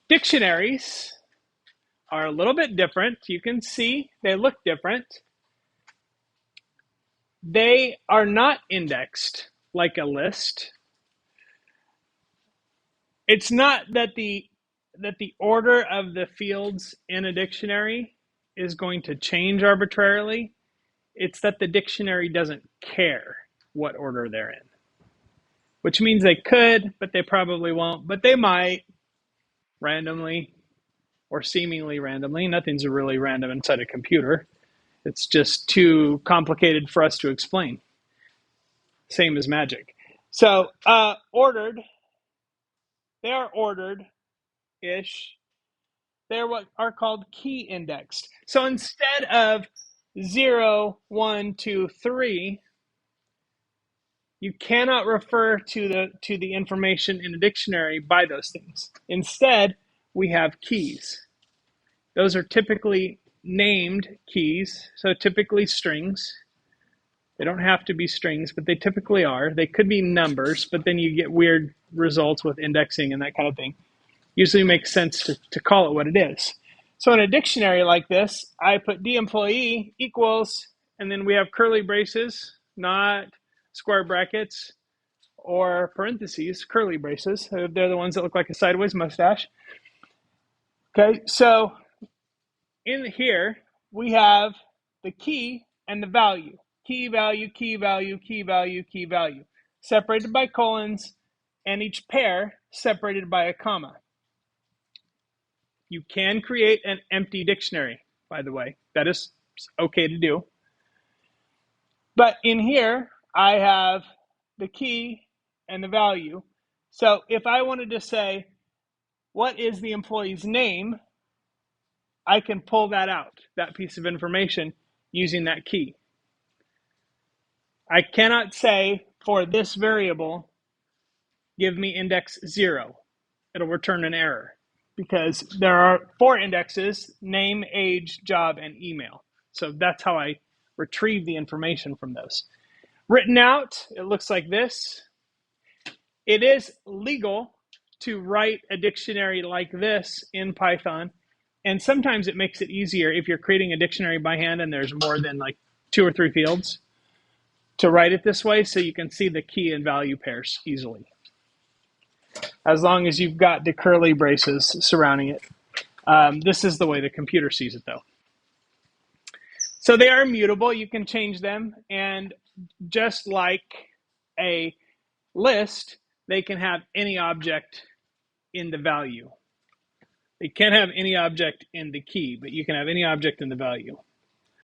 Dictionaries are a little bit different. You can see they look different. They are not indexed like a list. It's not that the order of the fields in a dictionary is going to change arbitrarily. It's that the dictionary doesn't care what order they're in, which means they could, but they probably won't, but they might randomly or seemingly randomly. Nothing's really random inside a computer. It's just too complicated for us to explain. Same as magic. So, ordered, they are ordered ish. They're what are called key indexed. So instead of 0, 1, 2, 3, you cannot refer to the information in a dictionary by those things. Instead, we have keys. Those are typically named keys, so typically strings. They don't have to be strings, but they typically are. They could be numbers, but then you get weird results with indexing and that kind of thing. Usually makes sense to call it what it is. So in a dictionary like this, I put D employee equals, and then we have curly braces, not square brackets or parentheses, curly braces. They're the ones that look like a sideways mustache. Okay, so in here, we have the key and the value. Key value, key value, key value, key value. Separated by colons, and each pair separated by a comma. You can create an empty dictionary, by the way. That is okay to do. But in here, I have the key and the value. So if I wanted to say, what is the employee's name? I can pull that out, that piece of information, using that key. I cannot say for this variable, give me index 0. It'll return an error because there are 4 indexes: name, age, job, and email. So that's how I retrieve the information from those. Written out, it looks like this. It is legal to write a dictionary like this in Python. And sometimes it makes it easier if you're creating a dictionary by hand and there's more than like 2 or 3 fields to write it this way so you can see the key and value pairs easily. As long as you've got the curly braces surrounding it. This is the way the computer sees it though. So they are immutable. You can change them. And just like a list, they can have any object in the value. They can't have any object in the key, but you can have any object in the value.